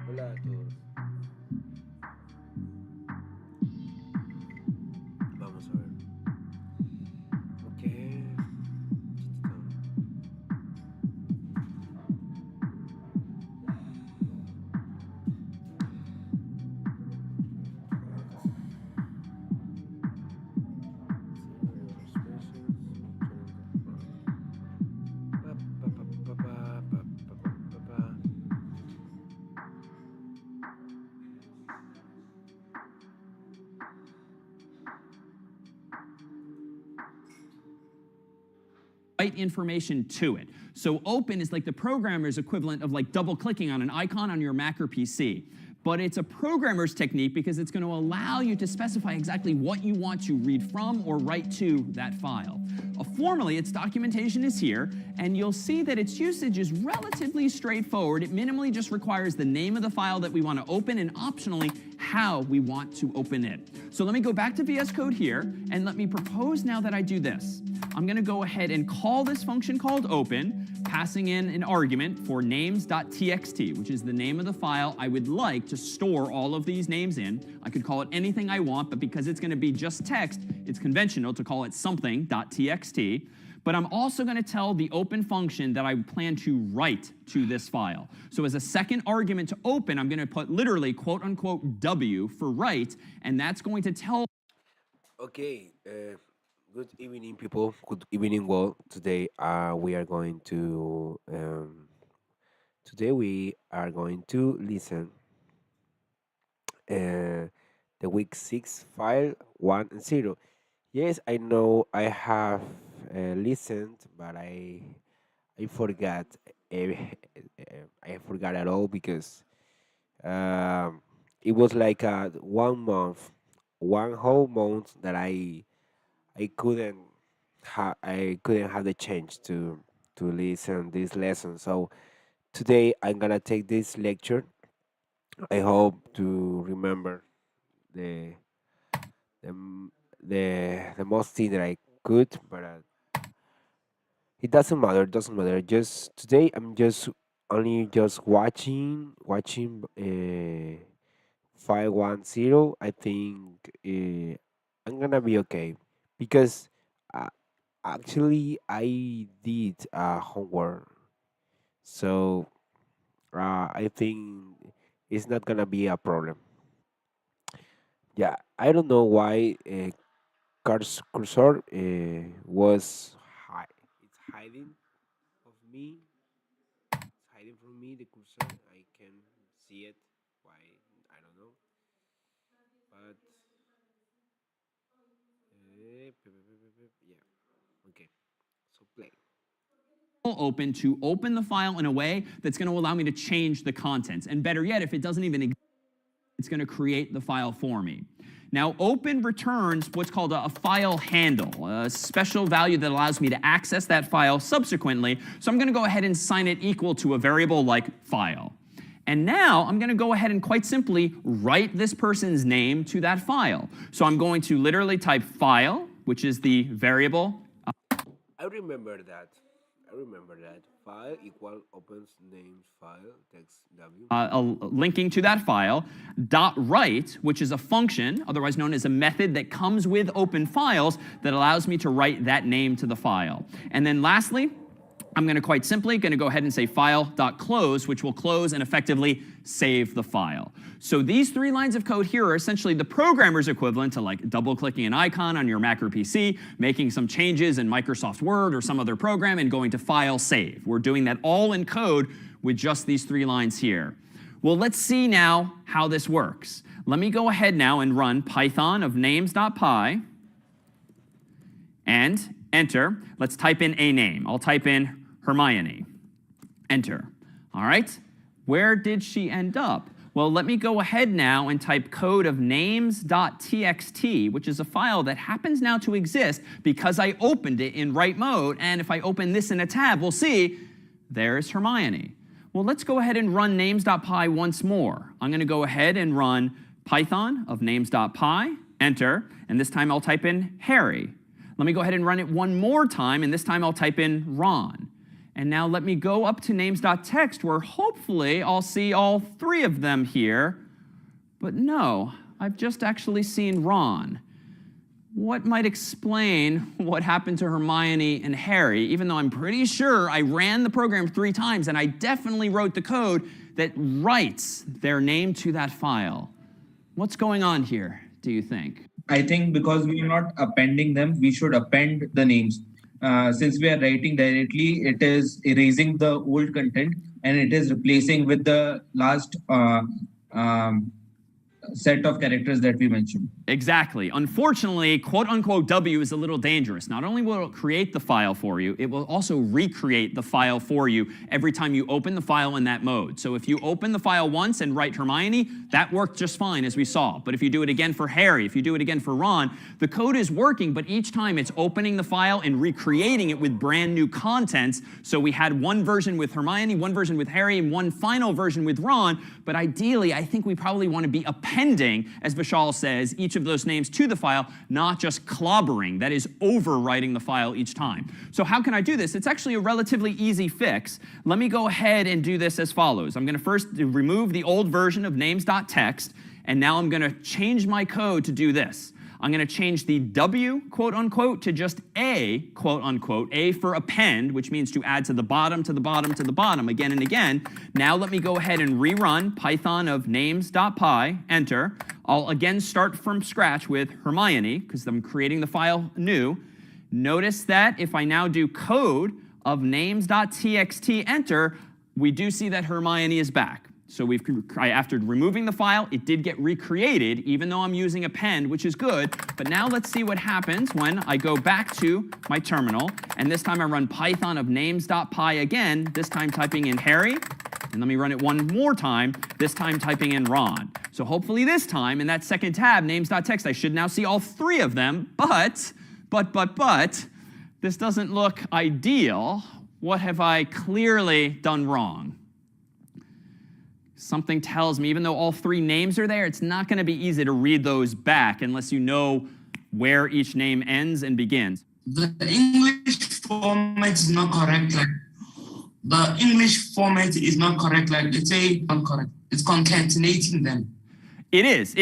Hola a todos. Vamos a ver. Ok. Write information to it. So open is like the programmer's equivalent of like double clicking on an icon on your Mac or PC. But it's a programmer's technique because it's going to allow you to specify exactly what you want to read from or write to that file. Formally, its documentation is here, and you'll see that its usage is relatively straightforward. It minimally just requires the name of the file that we want to open and optionally how we want to open it. So let me go back to VS Code here, and let me propose now that I do this. I'm going to go ahead and call this function called open, passing in an argument for names.txt, which is the name of the file I would like to store all of these names in. I could call it anything I want, but because it's going to be just text, it's conventional to call it something.txt. But I'm also going to tell the open function that I plan to write to this file. So as a second argument to open, I'm going to put literally quote unquote W for write, and that's going to tell. Okay. Good evening, people. Good evening, world. Today, we are going to listen the week 6 file 1 and 0. Yes, I know I have listened, but I forgot. I forgot at all because it was like 1 month, one whole month that I couldn't have the chance to listen this lesson. So today I'm gonna take this lecture. I hope to remember the the m- the most thing that I could, but it doesn't matter. Doesn't matter. Just today I'm just watching 510. I think I'm gonna be okay because. Uh, Actually, I did homework, so I think it's not gonna be a problem. Yeah, I don't know why cursor was it's hiding of me. It's hiding from me the cursor. I can see it. Why? I don't know. But yeah. Okay. So play. Open to open the file in a way that's going to allow me to change the contents. And better yet, if it doesn't even exist, it's going to create the file for me. Now, open returns what's called a file handle, a special value that allows me to access that file subsequently. So I'm going to go ahead and sign it equal to a variable like file. And now I'm going to go ahead and quite simply write this person's name to that file. So I'm going to literally type file, which is the variable. I remember that. I remember that. File equal opens names file text W. Linking to that file, dot write, which is a function, otherwise known as a method that comes with open files that allows me to write that name to the file. And then lastly, I'm going to quite simply go ahead and say file.close, which will close and effectively save the file. So these 3 lines of code here are essentially the programmer's equivalent to like double-clicking an icon on your Mac or PC, making some changes in Microsoft Word or some other program, and going to file save. We're doing that all in code with just these 3 lines here. Well, let's see now how this works. Let me go ahead now and run python of names.py and enter. Let's type in a name. I'll type in Hermione. Enter. All right. Where did she end up? Well, let me go ahead now and type code of names.txt, which is a file that happens now to exist because I opened it in write mode. And if I open this in a tab, we'll see there's Hermione. Well, let's go ahead and run names.py once more. I'm going to go ahead and run python of names.py, enter, and this time I'll type in Harry. Let me go ahead and run it one more time, and this time I'll type in Ron. And now let me go up to names.txt, where hopefully I'll see all three of them here. But no, I've just actually seen Ron. What might explain what happened to Hermione and Harry, even though I'm pretty sure I ran the program 3 times and I definitely wrote the code that writes their name to that file? What's going on here, do you think? I think because we are not appending them, we should append the names. Since we are writing directly, it is erasing the old content and it is replacing with the last set of characters that we mentioned. Exactly. Unfortunately, quote unquote W is a little dangerous. Not only will it create the file for you, it will also recreate the file for you every time you open the file in that mode. So if you open the file once and write Hermione, that worked just fine as we saw. But if you do it again for Harry, if you do it again for Ron, the code is working, but each time it's opening the file and recreating it with brand new contents. So we had one version with Hermione, one version with Harry, and one final version with Ron. But ideally, I think we probably want to be appending, as Vishal says, each of those names to the file, not just clobbering, that is overwriting the file each time. So how can I do this? It's actually a relatively easy fix. Let me go ahead and do this as follows. I'm going to first remove the old version of names.txt, and now I'm going to change my code to do this. I'm going to change the W, quote unquote, to just A, quote unquote, A for append, which means to add to the bottom, to the bottom, to the bottom, again and again. Now let me go ahead and rerun Python of names.py, enter. I'll again start from scratch with Hermione, because I'm creating the file new. Notice that if I now do code of names.txt, enter, we do see that Hermione is back. So after removing the file, it did get recreated, even though I'm using append, which is good. But now let's see what happens when I go back to my terminal. And this time I run Python of names.py again, this time typing in Harry. And let me run it one more time, this time typing in Ron. So hopefully this time, in that second tab, names.txt, I should now see all three of them. But, this doesn't look ideal. What have I clearly done wrong? Something tells me, even though all three names are there, it's not going to be easy to read those back unless you know where each name ends and begins. The English format is not correct. The English format is not correct. Like let's say not correct. It's concatenating them. It is.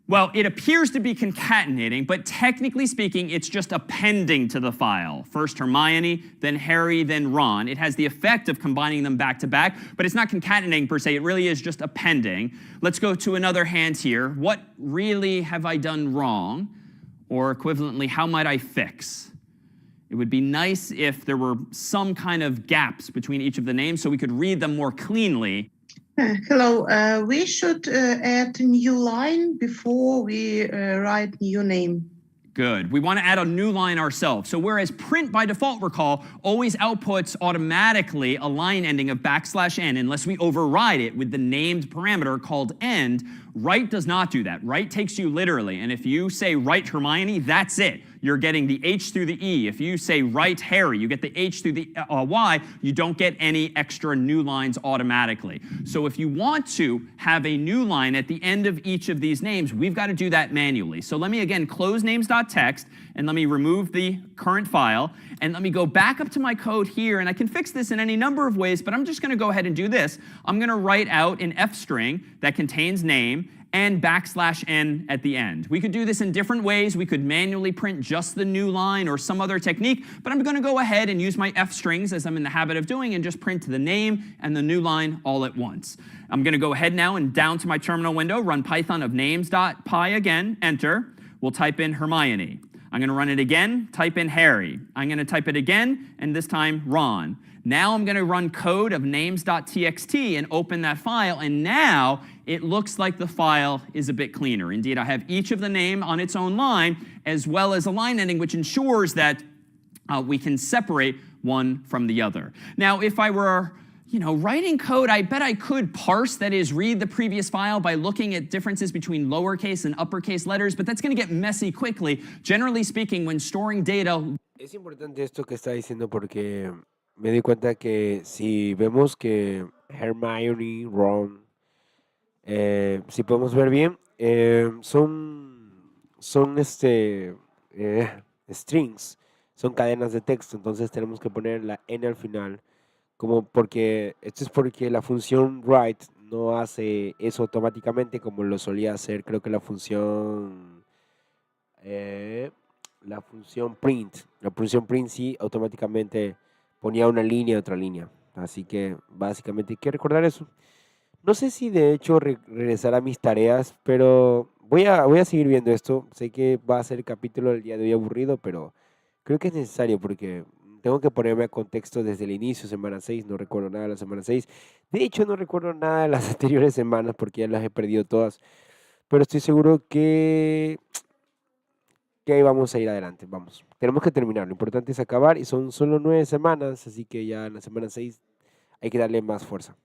Well, it appears to be concatenating, but technically speaking, it's just appending to the file. First Hermione, then Harry, then Ron. It has the effect of combining them back to back, but it's not concatenating per se. It really is just appending. Let's go to another hand here. What really have I done wrong? Or equivalently, how might I fix? It would be nice if there were some kind of gaps between each of the names so we could read them more cleanly. Hello, we should add a new line before we write new name. Good. We want to add a new line ourselves. So whereas print by default, recall, always outputs automatically a line ending of \n unless we override it with the named parameter called end, write does not do that. Write takes you literally. And if you say write Hermione, that's it. You're getting the H through the E. If you say write Harry, you get the H through the Y. You don't get any extra new lines automatically. So if you want to have a new line at the end of each of these names, we've got to do that manually. So let me again close names.txt, and let me remove the current file, and let me go back up to my code here, and I can fix this in any number of ways, but I'm just going to go ahead and do this. I'm going to write out an F string that contains name and \n at the end. We could do this in different ways. We could manually print just the new line or some other technique, but I'm going to go ahead and use my F strings as I'm in the habit of doing and just print the name and the new line all at once. I'm going to go ahead now and down to my terminal window, run Python of names.py again, enter. We'll type in Hermione. I'm going to run it again, type in Harry. I'm going to type it again, and this time Ron. Now I'm going to run code of names.txt and open that file, and now it looks like the file is a bit cleaner. Indeed, I have each of the name on its own line, as well as a line ending, which ensures that we can separate one from the other. Now, if I were writing code, I bet I could parse, that is, read the previous file by looking at differences between lowercase and uppercase letters, but that's going to get messy quickly. Generally speaking, when storing data... Es importante esto que está diciendo porque me di cuenta que si vemos que Hermione, Ron, si podemos ver bien, son strings. son cadenas de texto, entonces tenemos que poner la n al final, como porque esto es porque la función write no hace eso automáticamente como lo solía hacer, creo que eh, la función print. La función print sí automáticamente ponía una línea y otra línea. Así que básicamente hay que recordar eso. No sé si de hecho regresar a mis tareas, pero voy a seguir viendo esto. Sé que va a ser el capítulo del día de hoy aburrido, pero creo que es necesario porque tengo que ponerme a contexto desde el inicio, semana 6. No recuerdo nada de la semana 6. De hecho, no recuerdo nada de las anteriores semanas porque ya las he perdido todas. Pero estoy seguro que ahí vamos a ir adelante. Vamos, tenemos que terminar. Lo importante es acabar y son solo 9 semanas, así que ya en la semana 6 hay que darle más fuerza.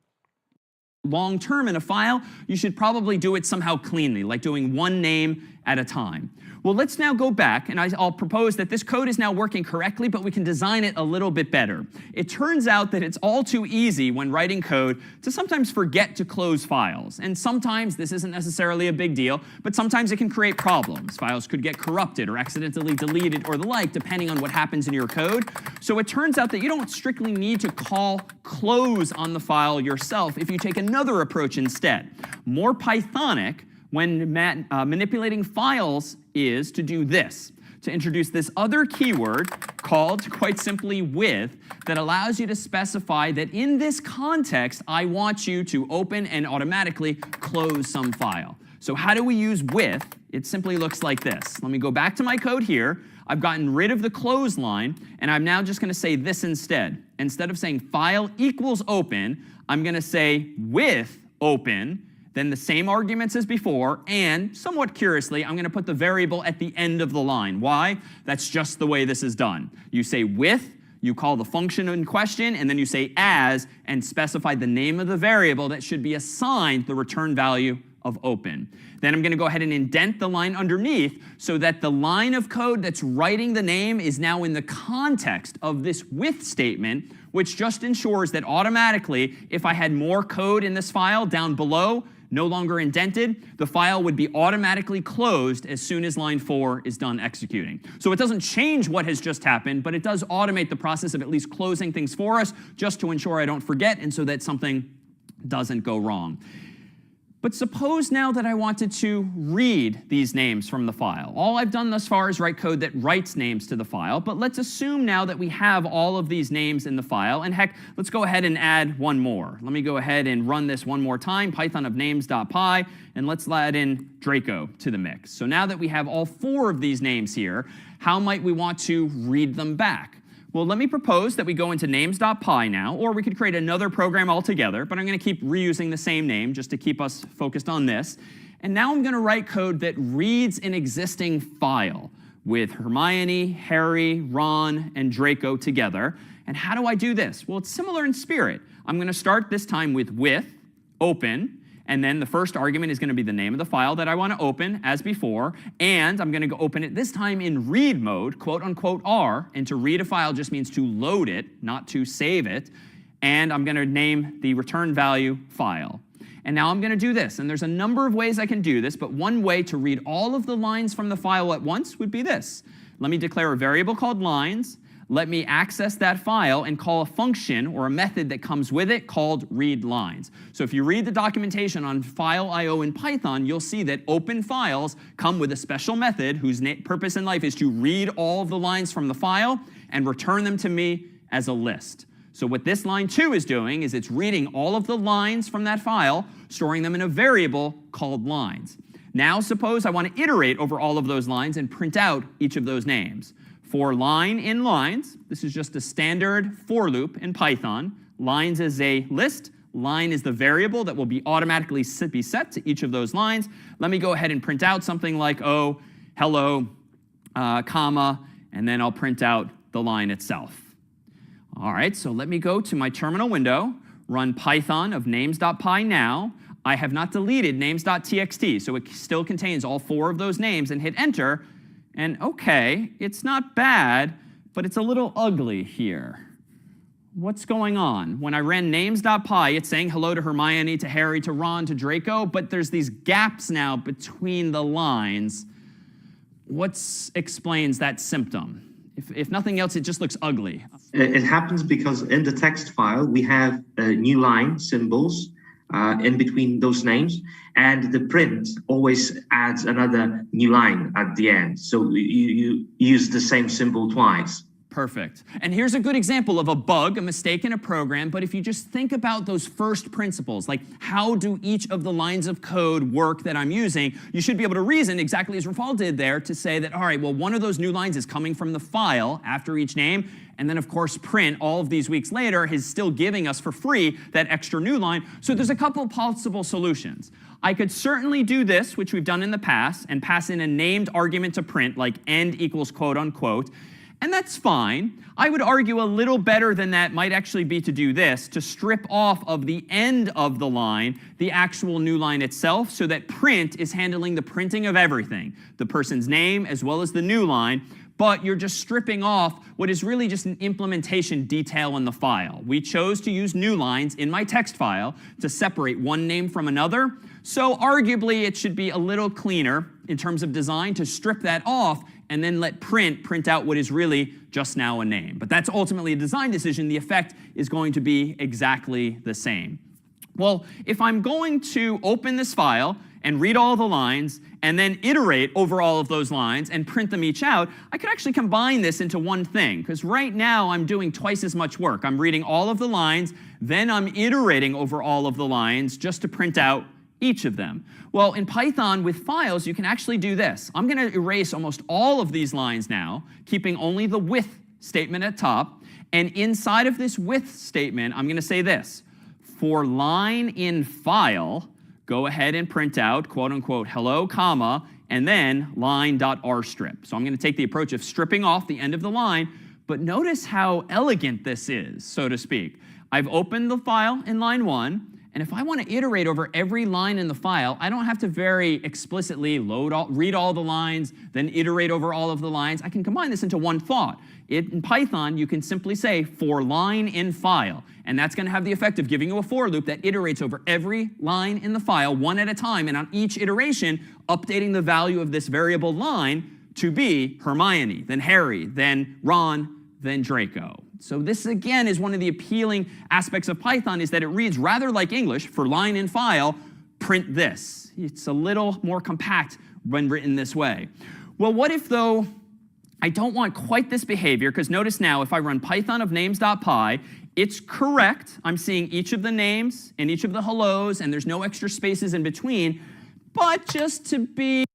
Long term in a file, you should probably do it somehow cleanly, like doing one name at a time. Well, let's now go back, and I'll propose that this code is now working correctly, but we can design it a little bit better. It turns out that it's all too easy when writing code to sometimes forget to close files. And sometimes this isn't necessarily a big deal, but sometimes it can create problems. Files could get corrupted or accidentally deleted or the like, depending on what happens in your code. So it turns out that you don't strictly need to call close on the file yourself if you take another approach instead. More Pythonic when manipulating files is to do this, to introduce this other keyword called, quite simply, with, that allows you to specify that in this context, I want you to open and automatically close some file. So how do we use with? It simply looks like this. Let me go back to my code here. I've gotten rid of the close line, and I'm now just going to say this instead. Instead of saying file equals open, I'm going to say with open, then the same arguments as before, and somewhat curiously, I'm going to put the variable at the end of the line. Why? That's just the way this is done. You say with, you call the function in question, and then you say as, and specify the name of the variable that should be assigned the return value of open. Then I'm going to go ahead and indent the line underneath so that the line of code that's writing the name is now in the context of this with statement, which just ensures that automatically, if I had more code in this file down below, no longer indented, the file would be automatically closed as soon as line 4 is done executing. So it doesn't change what has just happened, but it does automate the process of at least closing things for us, just to ensure I don't forget and so that something doesn't go wrong. But suppose now that I wanted to read these names from the file. All I've done thus far is write code that writes names to the file, but let's assume now that we have all of these names in the file, and heck, let's go ahead and add one more. Let me go ahead and run this one more time, python of names.py, and let's add in Draco to the mix. So now that we have all 4 of these names here, how might we want to read them back? Well, let me propose that we go into names.py now, or we could create another program altogether, but I'm going to keep reusing the same name just to keep us focused on this. And now I'm going to write code that reads an existing file with Hermione, Harry, Ron, and Draco together. And how do I do this? Well, it's similar in spirit. I'm going to start this time with open, and then the first argument is going to be the name of the file that I want to open, as before, and I'm going to go open it this time in read mode, quote unquote R, and to read a file just means to load it, not to save it, and I'm going to name the return value file. And now I'm going to do this, and there's a number of ways I can do this, but one way to read all of the lines from the file at once would be this. Let me declare a variable called lines. Let me access that file and call a function or a method that comes with it called readLines. So if you read the documentation on file IO in Python, you'll see that open files come with a special method whose purpose in life is to read all of the lines from the file and return them to me as a list. So what this line 2 is doing is it's reading all of the lines from that file, storing them in a variable called lines. Now suppose I want to iterate over all of those lines and print out each of those names. For line in lines, this is just a standard for loop in Python. Lines is a list. Line is the variable that will be automatically be set to each of those lines. Let me go ahead and print out something like, oh, hello, comma, and then I'll print out the line itself. All right, so let me go to my terminal window, run python of names.py now. I have not deleted names.txt, so it still contains all 4 of those names, and hit enter. And okay, it's not bad, but it's a little ugly here. What's going on? When I ran names.py, it's saying hello to Hermione, to Harry, to Ron, to Draco, but there's these gaps now between the lines. What explains that symptom? If nothing else, it just looks ugly. It happens because in the text file, we have new line symbols in between those names, and the print always adds another new line at the end. So you use the same symbol twice. Perfect. And here's a good example of a bug, a mistake in a program, but if you just think about those first principles, like how do each of the lines of code work that I'm using, you should be able to reason exactly as Rafal did there to say that, all right, well, one of those new lines is coming from the file after each name, and then of course print all of these weeks later is still giving us for free that extra new line. So there's a couple of possible solutions. I could certainly do this, which we've done in the past, and pass in a named argument to print, like end equals quote unquote. And that's fine. I would argue a little better than that might actually be to do this, to strip off of the end of the line the actual new line itself, so that print is handling the printing of everything, the person's name as well as the new line, but you're just stripping off what is really just an implementation detail in the file. We chose to use new lines in my text file to separate one name from another, so arguably it should be a little cleaner in terms of design to strip that off and then let print out what is really just now a name. But that's ultimately a design decision. The effect is going to be exactly the same. Well, if I'm going to open this file and read all the lines and then iterate over all of those lines and print them each out, I could actually combine this into one thing, because right now I'm doing twice as much work. I'm reading all of the lines, then I'm iterating over all of the lines just to print out each of them. Well, in Python with files, you can actually do this. I'm going to erase almost all of these lines now, keeping only the with statement at top. And inside of this with statement, I'm going to say this. For line in file, go ahead and print out, quote unquote, hello, comma, and then line.rstrip. So I'm going to take the approach of stripping off the end of the line. But notice how elegant this is, so to speak. I've opened the file in line 1. And if I want to iterate over every line in the file, I don't have to very explicitly read all the lines, then iterate over all of the lines. I can combine this into one thought. In Python, you can simply say for line in file. And that's going to have the effect of giving you a for loop that iterates over every line in the file one at a time. And on each iteration, updating the value of this variable line to be Hermione, then Harry, then Ron, then Draco. So this, again, is one of the appealing aspects of Python, is that it reads rather like English. For line in file, print this. It's a little more compact when written this way. Well, what if, though, I don't want quite this behavior? Because notice now, if I run python of names.py, it's correct. I'm seeing each of the names and each of the hellos, and there's no extra spaces in between. But just to be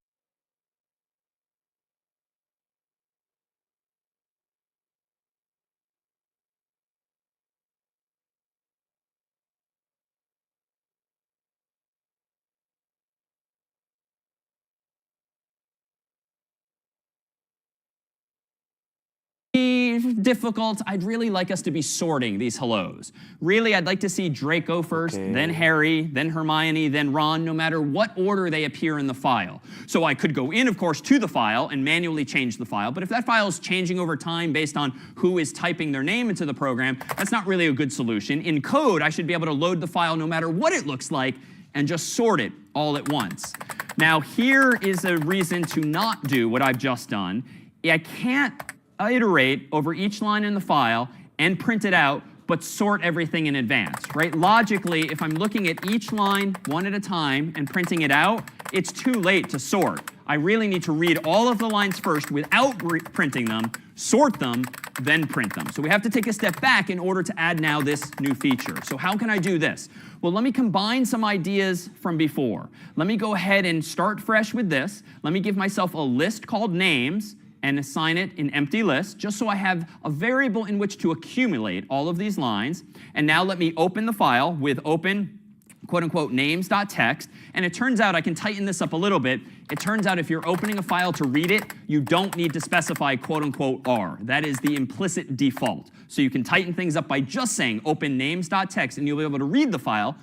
difficult, I'd really like us to be sorting these hellos. Really, I'd like to see Draco first, then Harry, then Hermione, then Ron, no matter what order they appear in the file. So I could go in, of course, to the file and manually change the file, but if that file is changing over time based on who is typing their name into the program, that's not really a good solution. In code, I should be able to load the file no matter what it looks like and just sort it all at once. Now, here is a reason to not do what I've just done. I can't iterate over each line in the file and print it out, but sort everything in advance, right? Logically, if I'm looking at each line one at a time and printing it out, it's too late to sort. I really need to read all of the lines first without printing them, sort them, then print them. So we have to take a step back in order to add now this new feature. So how can I do this? Well, let me combine some ideas from before. Let me go ahead and start fresh with this. Let me give myself a list called names and assign it an empty list, just so I have a variable in which to accumulate all of these lines. And now let me open the file with open, quote unquote, names.txt. And it turns out, I can tighten this up a little bit. It turns out if you're opening a file to read it, you don't need to specify quote unquote R. That is the implicit default. So you can tighten things up by just saying open names.txt, and you'll be able to read the file,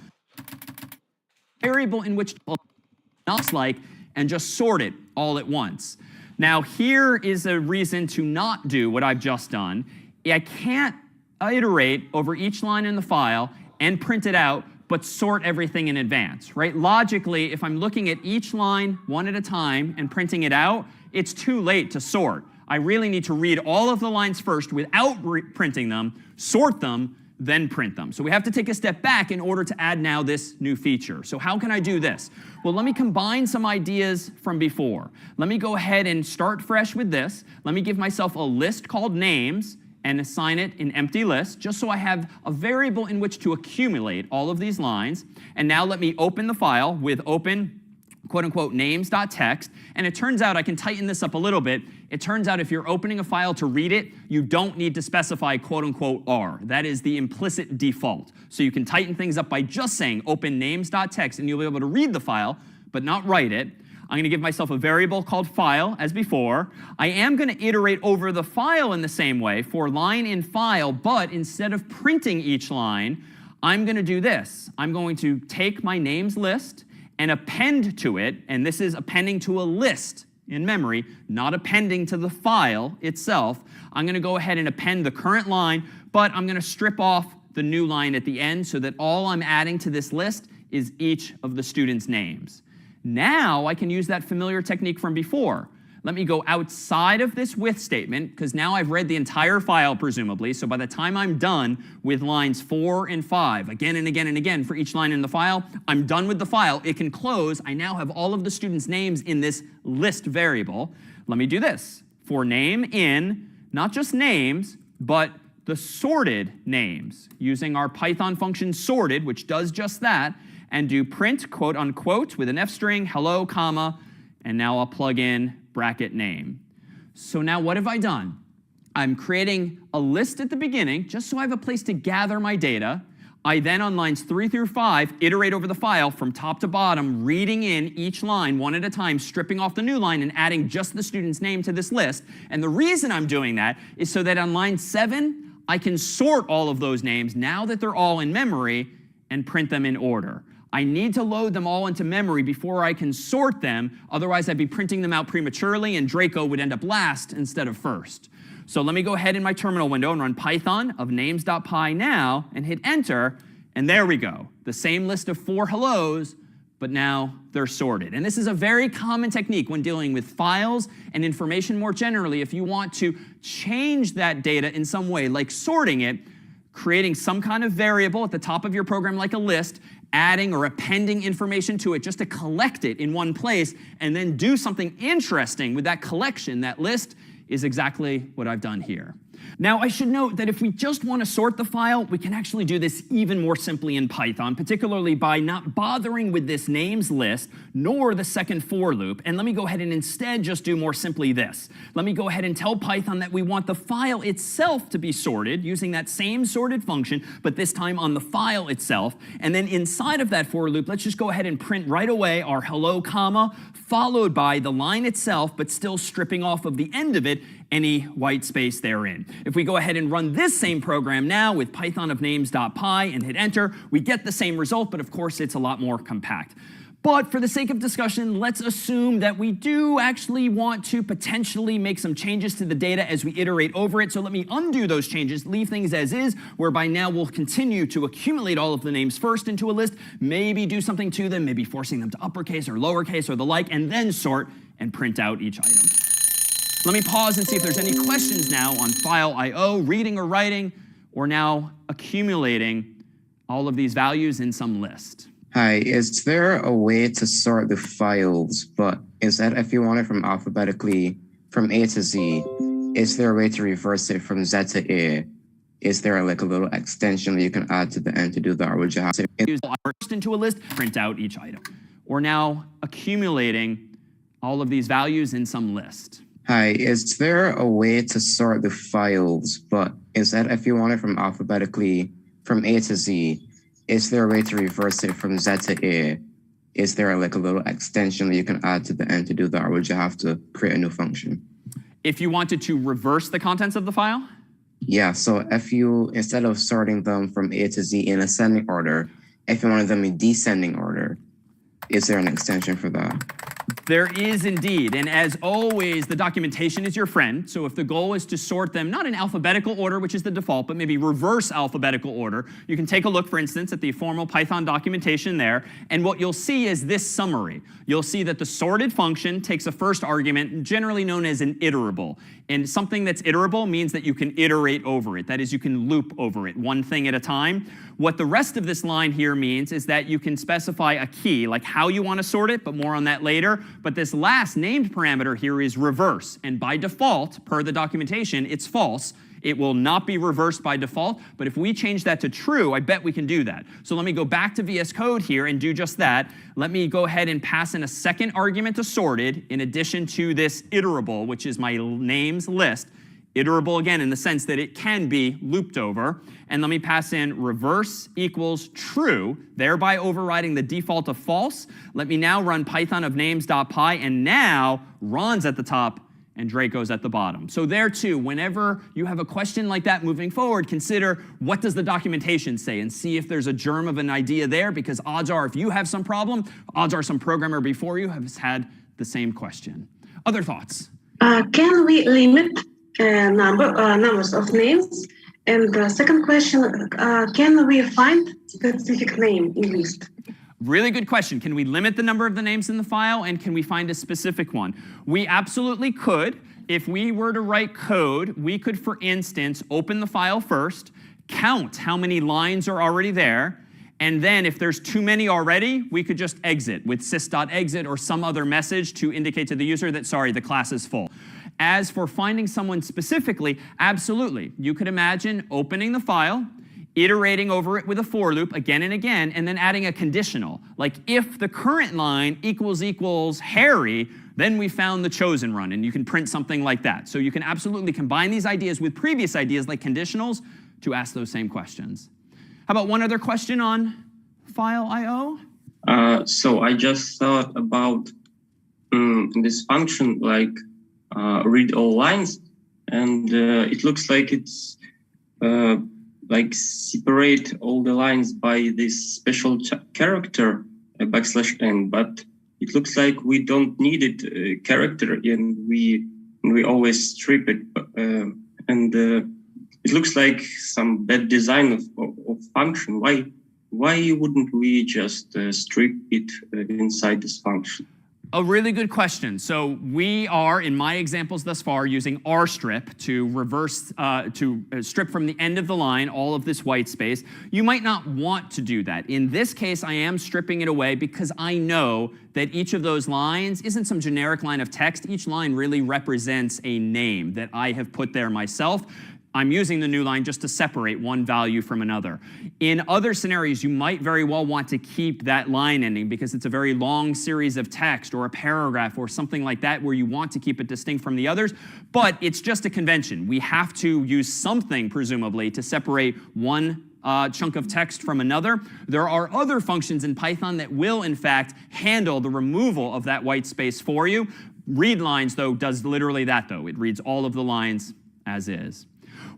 variable in which to looks like, and just sort it all at once. Now, here is a reason to not do what I've just done. I can't iterate over each line in the file and print it out, but sort everything in advance, right? Logically, if I'm looking at each line one at a time and printing it out, it's too late to sort. I really need to read all of the lines first without printing them, sort them, then print them. So we have to take a step back in order to add now this new feature. So how can I do this? Well, let me combine some ideas from before. Let me go ahead and start fresh with this. Let me give myself a list called names and assign it an empty list, just so I have a variable in which to accumulate all of these lines. And now let me open the file with open quote-unquote names.txt, and it turns out I can tighten this up a little bit. It turns out if you're opening a file to read it, you don't need to specify quote-unquote R. That is the implicit default. So you can tighten things up by just saying open names.txt, and you'll be able to read the file, but not write it. I'm going to give myself a variable called file, as before. I am going to iterate over the file in the same way for line in file, but instead of printing each line, I'm going to do this. I'm going to take my names list and append to it, and this is appending to a list in memory, not appending to the file itself. I'm going to go ahead and append the current line, but I'm going to strip off the new line at the end so that all I'm adding to this list is each of the students' names. Now I can use that familiar technique from before. Let me go outside of this with statement, because now I've read the entire file, presumably. So by the time I'm done with lines 4 and 5, again and again and again for each line in the file, I'm done with the file. It can close. I now have all of the students' names in this list variable. Let me do this. For name in, not just names, but the sorted names, using our Python function sorted, which does just that, and do print, quote unquote, with an F string, hello, comma, and now I'll plug in bracket name. So now what have I done? I'm creating a list at the beginning, just so I have a place to gather my data. I then, on lines 3 through 5, iterate over the file from top to bottom, reading in each line one at a time, stripping off the new line, and adding just the student's name to this list. And the reason I'm doing that is so that on line 7, I can sort all of those names now that they're all in memory and print them in order. I need to load them all into memory before I can sort them. Otherwise, I'd be printing them out prematurely, and Draco would end up last instead of first. So let me go ahead in my terminal window and run Python of names.py now and hit enter. And there we go. The same list of 4 hellos, but now they're sorted. And this is a very common technique when dealing with files and information more generally. If you want to change that data in some way, like sorting it, creating some kind of variable at the top of your program like a list, adding or appending information to it just to collect it in one place, and then do something interesting with that collection, that list, is exactly what I've done here. Now, I should note that if we just want to sort the file, we can actually do this even more simply in Python, particularly by not bothering with this names list, nor the second for loop. And let me go ahead and instead just do more simply this. Let me go ahead and tell Python that we want the file itself to be sorted using that same sorted function, but this time on the file itself. And then inside of that for loop, let's just go ahead and print right away our hello, comma, followed by the line itself, but still stripping off of the end of it any white space therein. If we go ahead and run this same program now with Python of names.py and hit enter, we get the same result, but of course it's a lot more compact. But for the sake of discussion, let's assume that we do actually want to potentially make some changes to the data as we iterate over it. So let me undo those changes, leave things as is, whereby now we'll continue to accumulate all of the names first into a list, maybe do something to them, maybe forcing them to uppercase or lowercase or the like, and then sort and print out each item. Let me pause and see if there's any questions now on file I/O, reading or writing, or now accumulating all of these values in some list. Hi, is there a way to sort the files, but instead if you want it from alphabetically from A to Z, is there a way to reverse it from Z to A? Is there like a little extension that you can add to the end to do that, or would you have to use first into a list, print out each item, or now accumulating all of these values in some list? Hi, is there a way to sort the files, but instead if you want it from alphabetically from A to Z, is there a way to reverse it from Z to A? Is there like a little extension that you can add to the end to do that, or would you have to create a new function? If you wanted to reverse the contents of the file? Yeah, so if you, instead of sorting them from A to Z in ascending order, if you wanted them in descending order, is there an extension for that? There is indeed, and as always, the documentation is your friend. So if the goal is to sort them, not in alphabetical order, which is the default, but maybe reverse alphabetical order, you can take a look, for instance, at the formal Python documentation there, and what you'll see is this summary. You'll see that the sorted function takes a first argument, generally known as an iterable. And something that's iterable means that you can iterate over it. That is, you can loop over it, one thing at a time. What the rest of this line here means is that you can specify a key, like how you want to sort it, but more on that later. But this last named parameter here is reverse. And by default, per the documentation, it's false. It will not be reversed by default. But if we change that to true, I bet we can do that. So let me go back to VS Code here and do just that. Let me go ahead and pass in a second argument to sorted in addition to this iterable, which is my names list. Iterable again in the sense that it can be looped over. And let me pass in reverse equals true, thereby overriding the default of false. Let me now run python of names.py, and now Ron's at the top and Draco's at the bottom. So there too, whenever you have a question like that moving forward, consider what does the documentation say and see if there's a germ of an idea there, because odds are if you have some problem, odds are some programmer before you has had the same question. Other thoughts? Can we limit numbers of names? And the second question, can we find specific name in list? Really good question. Can we limit the number of the names in the file, and can we find a specific one? We absolutely could. If we were to write code, we could, for instance, open the file first, count how many lines are already there, and then if there's too many already, we could just exit with sys.exit or some other message to indicate to the user that, sorry, the class is full. As for finding someone specifically, absolutely. You could imagine opening the file, iterating over it with a for loop again and again, and then adding a conditional. Like if the current line equals Harry, then we found the chosen run, and you can print something like that. So you can absolutely combine these ideas with previous ideas like conditionals to ask those same questions. How about one other question on file I/O? So I just thought about this function like read all lines, and it looks like it's like separate all the lines by this special character \n, but it looks like we don't need it character, and we always strip it, and it looks like some bad design of function. Why wouldn't we just strip it inside this function? A really good question. So we are, in my examples thus far, using rstrip to reverse, strip from the end of the line all of this white space. You might not want to do that. In this case, I am stripping it away because I know that each of those lines isn't some generic line of text. Each line really represents a name that I have put there myself. I'm using the new line just to separate one value from another. In other scenarios, you might very well want to keep that line ending because it's a very long series of text or a paragraph or something like that where you want to keep it distinct from the others, but it's just a convention. We have to use something, presumably, to separate one chunk of text from another. There are other functions in Python that will, in fact, handle the removal of that white space for you. Readlines, though, does literally that, though. It reads all of the lines as is.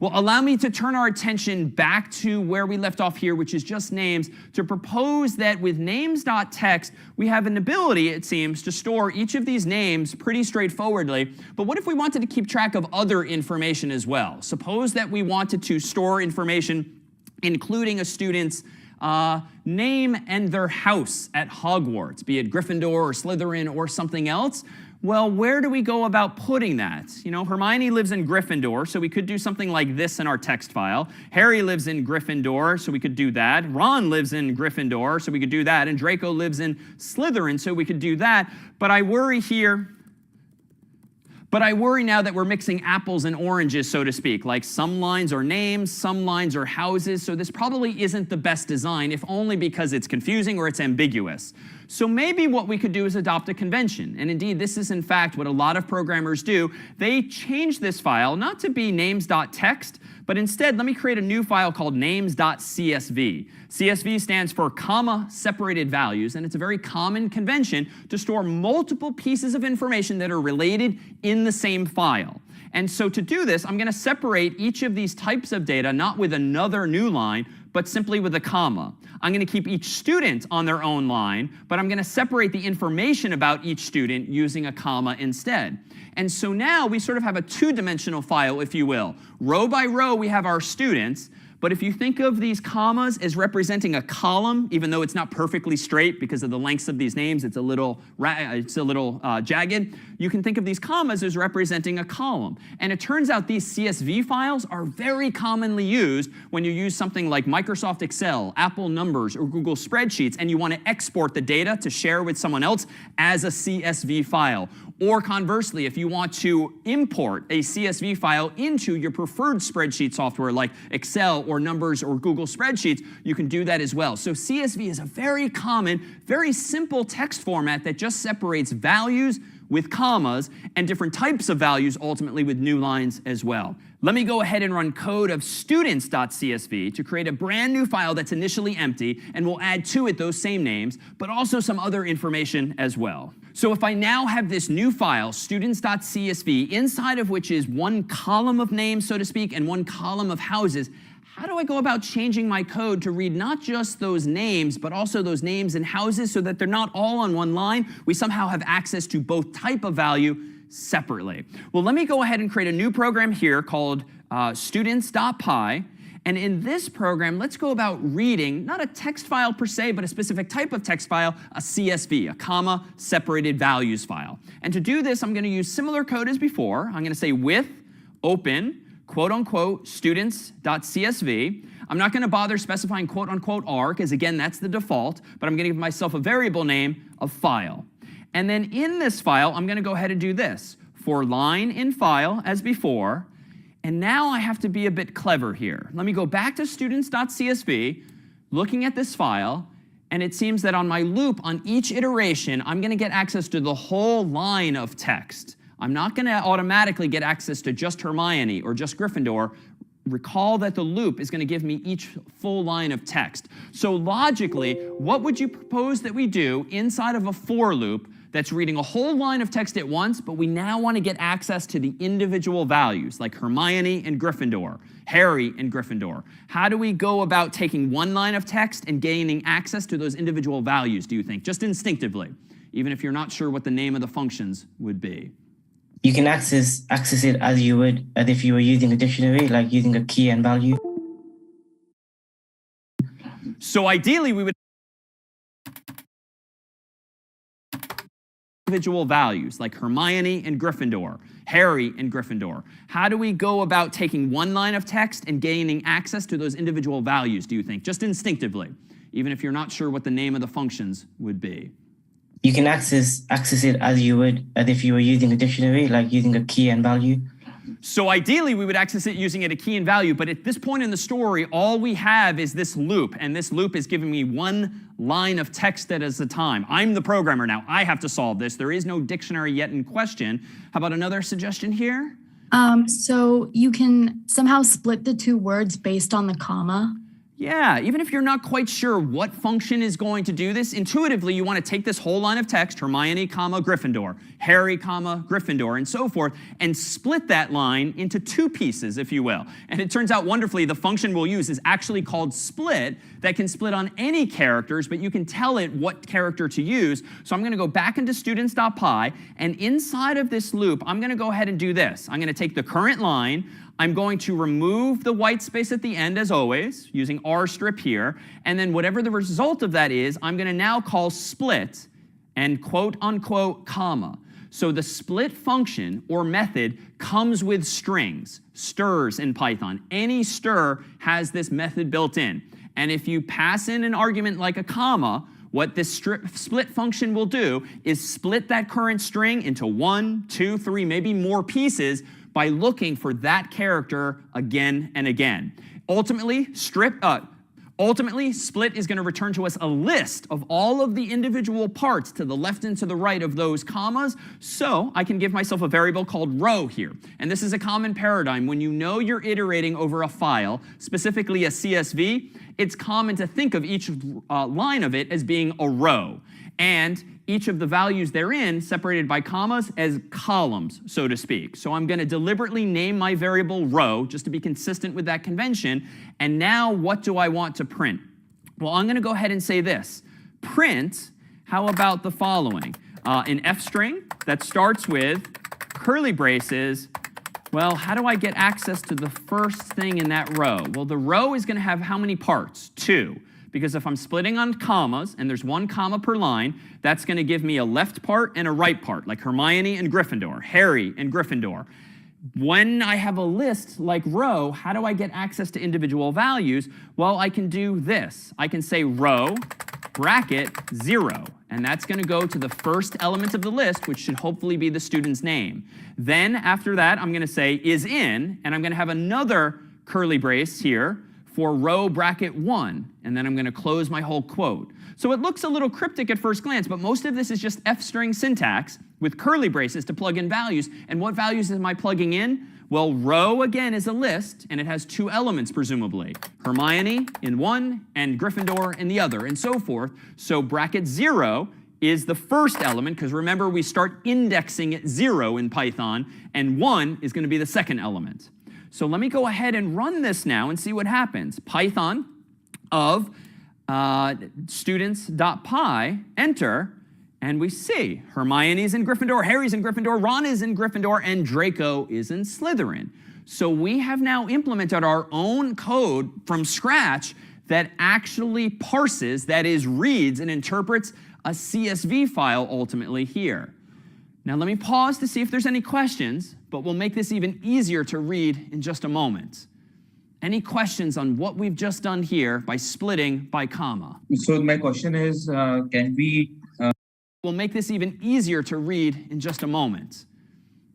Well, allow me to turn our attention back to where we left off here, which is just names, to propose that with names.txt, we have an ability, it seems, to store each of these names pretty straightforwardly. But what if we wanted to keep track of other information as well? Suppose that we wanted to store information including a student's name and their house at Hogwarts, be it Gryffindor or Slytherin or something else. Well, where do we go about putting that? You know, Hermione lives in Gryffindor, so we could do something like this in our text file. Harry lives in Gryffindor, so we could do that. Ron lives in Gryffindor, so we could do that. And Draco lives in Slytherin, so we could do that. But I worry here. But I worry now that we're mixing apples and oranges, so to speak. Like some lines are names, some lines are houses, so this probably isn't the best design, if only because it's confusing or it's ambiguous. So maybe what we could do is adopt a convention. And indeed, this is in fact what a lot of programmers do. They change this file not to be names.txt, but instead, let me create a new file called names.csv. CSV stands for comma separated values, and it's a very common convention to store multiple pieces of information that are related in the same file. And so to do this, I'm going to separate each of these types of data, not with another new line, but simply with a comma. I'm going to keep each student on their own line, but I'm going to separate the information about each student using a comma instead. And so now we sort of have a two-dimensional file, if you will. Row by row, we have our students. But if you think of these commas as representing a column, even though it's not perfectly straight because of the lengths of these names, it's a little jagged, you can think of these commas as representing a column. And it turns out these CSV files are very commonly used when you use something like Microsoft Excel, Apple Numbers, or Google Spreadsheets, and you want to export the data to share with someone else as a CSV file. Or conversely, if you want to import a CSV file into your preferred spreadsheet software like Excel or Numbers or Google Spreadsheets, you can do that as well. So CSV is a very common, very simple text format that just separates values with commas and different types of values ultimately with new lines as well. Let me go ahead and run code of students.csv to create a brand new file that's initially empty, and we'll add to it those same names, but also some other information as well. So if I now have this new file, students.csv, inside of which is one column of names, so to speak, and one column of houses, how do I go about changing my code to read not just those names, but also those names and houses so that they're not all on one line? We somehow have access to both type of value separately. Well, let me go ahead and create a new program here called students.py. And in this program, let's go about reading, not a text file per se, but a specific type of text file, a CSV, a comma-separated values file. And to do this, I'm going to use similar code as before. I'm going to say with open, quote-unquote, students.csv. I'm not going to bother specifying quote-unquote r, because again, that's the default, but I'm going to give myself a variable name of file. And then in this file, I'm going to go ahead and do this. For line in file, as before. And now I have to be a bit clever here. Let me go back to students.csv, looking at this file, and it seems that on my loop, on each iteration, I'm going to get access to the whole line of text. I'm not going to automatically get access to just Hermione or just Gryffindor. Recall that the loop is going to give me each full line of text. So logically, what would you propose that we do inside of a for loop that's reading a whole line of text at once, but we now want to get access to the individual values, like Hermione and Gryffindor, Harry and Gryffindor? How do we go about taking one line of text and gaining access to those individual values, do you think? Just instinctively, even if you're not sure what the name of the functions would be. You can access it as you would as if you were using a dictionary, like using a key and value. So ideally, we would individual values, like Hermione and Gryffindor, Harry and Gryffindor. How do we go about taking one line of text and gaining access to those individual values, do you think? Just instinctively, even if you're not sure what the name of the functions would be. You can access it as you would as if you were using a dictionary, like using a key and value. So ideally, we would access it using a key and value, but at this point in the story, all we have is this loop, and this loop is giving me one line of text at a time. I'm the programmer now. I have to solve this. There is no dictionary yet in question. How about another suggestion here? So you can somehow split the two words based on the comma. Yeah, even if you're not quite sure what function is going to do this, intuitively you want to take this whole line of text, Hermione, Gryffindor, Harry, Gryffindor, and so forth, and split that line into two pieces, if you will. And it turns out wonderfully the function we'll use is actually called split, that can split on any characters, but you can tell it what character to use. So I'm going to go back into students.py, and inside of this loop, I'm going to go ahead and do this. I'm going to take the current line, I'm going to remove the white space at the end, as always, using rstrip here. And then whatever the result of that is, I'm going to now call split and quote-unquote comma. So the split function or method comes with strings, strs in Python. Any stir has this method built in. And if you pass in an argument like a comma, what this split function will do is split that current string into 1, 2, 3, maybe more pieces by looking for that character again and again. Ultimately, split is going to return to us a list of all of the individual parts to the left and to the right of those commas, so I can give myself a variable called row here. And this is a common paradigm. When you know you're iterating over a file, specifically a CSV, it's common to think of each line of it as being a row. And each of the values therein separated by commas as columns, so to speak. So I'm going to deliberately name my variable row just to be consistent with that convention. And now what do I want to print? Well, I'm going to go ahead and say this. Print, how about the following? An F string that starts with curly braces. Well, how do I get access to the first thing in that row? Well, the row is going to have how many parts? 2. Because if I'm splitting on commas, and there's 1 comma per line, that's going to give me a left part and a right part, like Hermione and Gryffindor, Harry and Gryffindor. When I have a list like row, how do I get access to individual values? Well, I can do this. I can say row, bracket, 0. And that's going to go to the first element of the list, which should hopefully be the student's name. Then after that, I'm going to say is in, and I'm going to have another curly brace here for row bracket 1. And then I'm going to close my whole quote. So it looks a little cryptic at first glance, but most of this is just F-string syntax with curly braces to plug in values. And what values am I plugging in? Well, row, again, is a list, and it has 2 elements, presumably. Hermione in one, and Gryffindor in the other, and so forth. So bracket 0 is the first element, because remember, we start indexing at 0 in Python, and 1 is going to be the second element. So let me go ahead and run this now and see what happens. Python of students.py, enter, and we see Hermione's in Gryffindor, Harry's in Gryffindor, Ron is in Gryffindor, and Draco is in Slytherin. So we have now implemented our own code from scratch that actually parses, that is, reads and interprets a CSV file ultimately here. Now let me pause to see if there's any questions, but we'll make this even easier to read in just a moment. Any questions on what we've just done here by splitting by comma? So my question is, can we... We'll make this even easier to read in just a moment.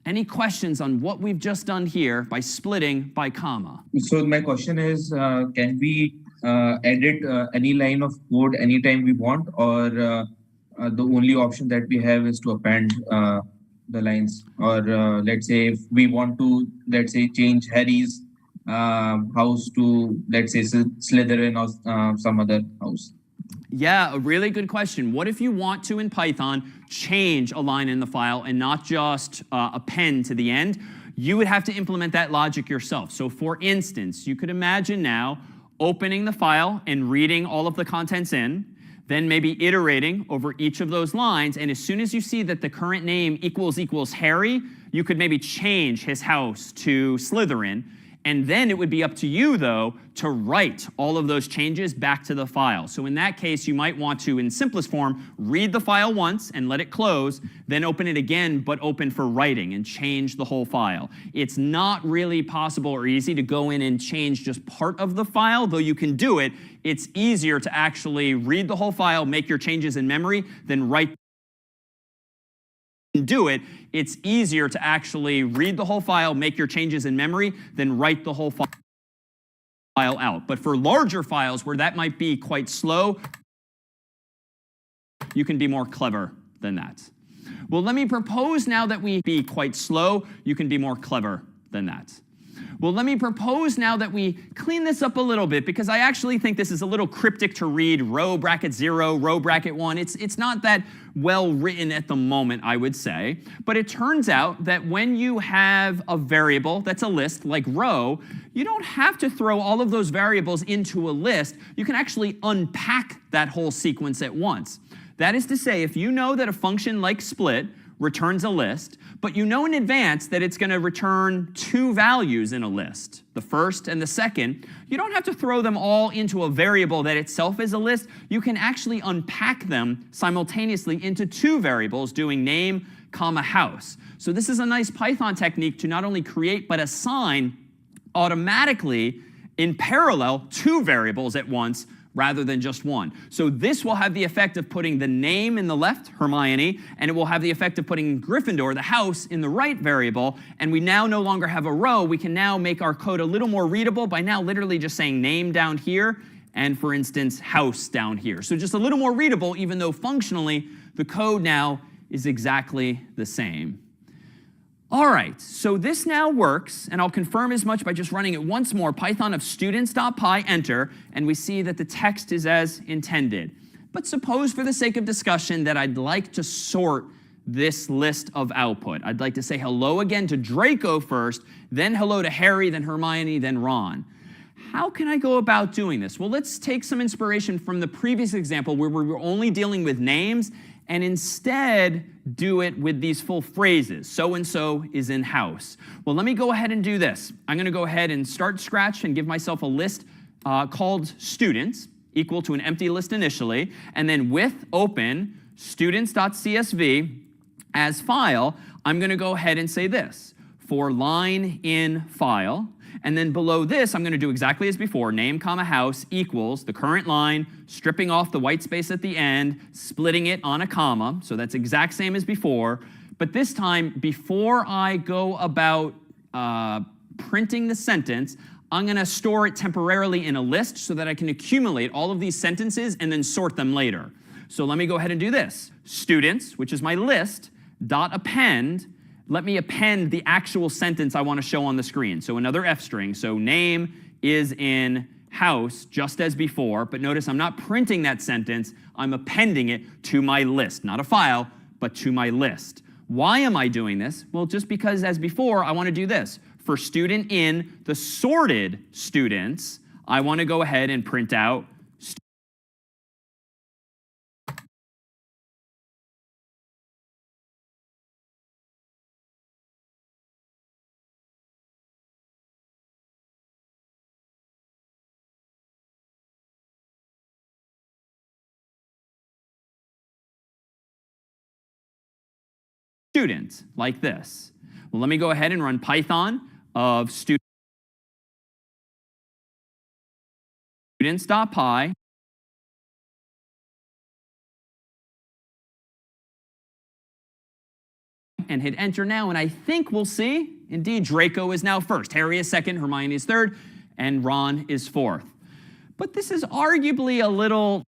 Any questions on what we've just done here by splitting by comma? So my question is, can we edit any line of code anytime we want, or the only option that we have is to append the lines? Or let's say if we want to, let's say, change Harry's house to, let's say, Slytherin or some other house. Yeah, a really good question. What if you want to, in Python, change a line in the file and not just append to the end? You would have to implement that logic yourself. So for instance, you could imagine now opening the file and reading all of the contents in, then maybe iterating over each of those lines, and as soon as you see that the current name equals Harry, you could maybe change his house to Slytherin. And then it would be up to you, though, to write all of those changes back to the file. So in that case, you might want to, in simplest form, read the file once and let it close, then open it again, but open for writing and change the whole file. It's not really possible or easy to go in and change just part of the file, though you can do it. It's easier to actually read the whole file, make your changes in memory, then write. Do it, it's easier to actually read the whole file, make your changes in memory, then write the whole file out. But for larger files where that might be quite slow, you can be more clever than that. Well, let me propose now that we be quite slow, you can be more clever than that. Well, let me propose now that we clean this up a little bit, because I actually think this is a little cryptic to read, row bracket 0, row bracket 1. It's not that well written at the moment, I would say. But it turns out that when you have a variable that's a list, like row, you don't have to throw all of those variables into a list. You can actually unpack that whole sequence at once. That is to say, if you know that a function like split returns a list, but you know in advance that it's going to return 2 values in a list, the first and the second, you don't have to throw them all into a variable that itself is a list. You can actually unpack them simultaneously into 2 variables, doing name, comma, house. So this is a nice Python technique to not only create, but assign automatically in parallel 2 variables at once, rather than just 1. So this will have the effect of putting the name in the left, Hermione, and it will have the effect of putting Gryffindor, the house, in the right variable, and we now no longer have a row. We can now make our code a little more readable by now literally just saying name down here, and for instance, house down here. So just a little more readable, even though functionally the code now is exactly the same. All right, so this now works, and I'll confirm as much by just running it once more. Python of students.py, enter, and we see that the text is as intended. But suppose for the sake of discussion that I'd like to sort this list of output. I'd like to say hello again to Draco first, then hello to Harry, then Hermione, then Ron. How can I go about doing this? Well, let's take some inspiration from the previous example where we were only dealing with names and instead do it with these full phrases. So-and-so is in house. Well, let me go ahead and do this. I'm going to go ahead and start scratch and give myself a list called students, equal to an empty list initially, and then with open students.csv as file, I'm going to go ahead and say this, for line in file, and then below this, I'm going to do exactly as before, name, comma, house equals the current line, stripping off the white space at the end, splitting it on a comma, so that's exact same as before, but this time, before I go about printing the sentence, I'm going to store it temporarily in a list so that I can accumulate all of these sentences and then sort them later. So let me go ahead and do this. Students, which is my list, dot append, let me append the actual sentence I want to show on the screen. So another F string. So name is in house, just as before, but notice I'm not printing that sentence, I'm appending it to my list. Not a file, but to my list. Why am I doing this? Well, just because as before, I want to do this. For student in the sorted students, I want to go ahead and print out student, like this. Well, let me go ahead and run Python of students.py. And hit enter now, and I think we'll see, indeed, Draco is now first, Harry is second, Hermione is third, and Ron is fourth. But this is arguably a little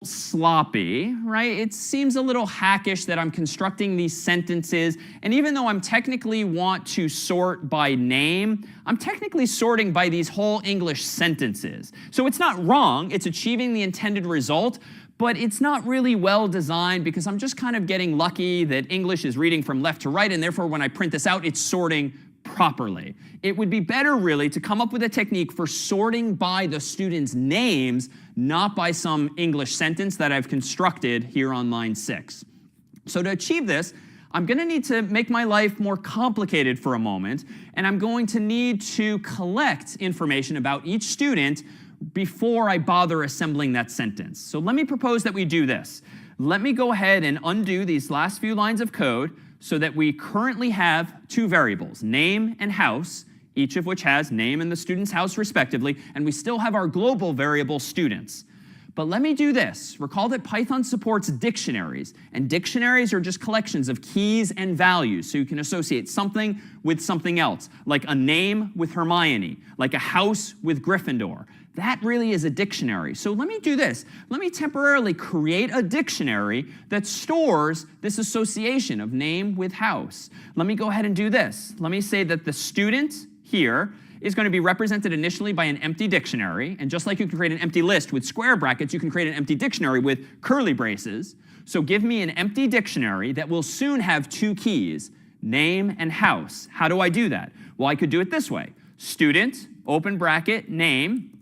sloppy, right? It seems a little hackish that I'm constructing these sentences, and even though I'm technically want to sort by name, I'm technically sorting by these whole English sentences. So it's not wrong, it's achieving the intended result, but it's not really well designed because I'm just kind of getting lucky that English is reading from left to right, and therefore when I print this out, it's sorting properly. It would be better really to come up with a technique for sorting by the students' names, not by some English sentence that I've constructed here on line 6. So to achieve this, I'm going to need to make my life more complicated for a moment, and I'm going to need to collect information about each student before I bother assembling that sentence. So let me propose that we do this. Let me go ahead and undo these last few lines of code so that we currently have two variables, name and house, each of which has name and the student's house respectively, and we still have our global variable students. But let me do this. Recall that Python supports dictionaries, and dictionaries are just collections of keys and values, so you can associate something with something else, like a name with Hermione, like a house with Gryffindor. That really is a dictionary. So let me do this. Let me temporarily create a dictionary that stores this association of name with house. Let me go ahead and do this. Let me say that the student here is going to be represented initially by an empty dictionary. And just like you can create an empty list with square brackets, you can create an empty dictionary with curly braces. So give me an empty dictionary that will soon have two keys, name and house. How do I do that? Well, I could do it this way. Student, open bracket, name,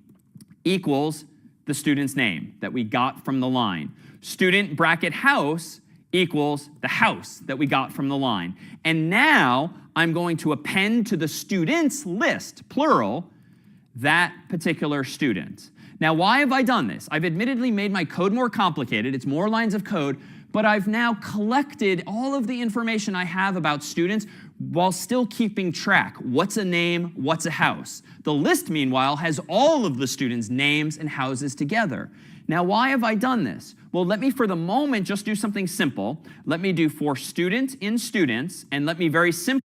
equals the student's name that we got from the line. Student bracket house equals the house that we got from the line. And now I'm going to append to the students list, plural, that particular student. Now, why have I done this? I've admittedly made my code more complicated. It's more lines of code, but I've now collected all of the information I have about students while still keeping track. What's a name? What's a house? The list, meanwhile, has all of the students' names and houses together. Now, why have I done this? Well, let me, for the moment, just do something simple. Let me do for student in students, and let me very simply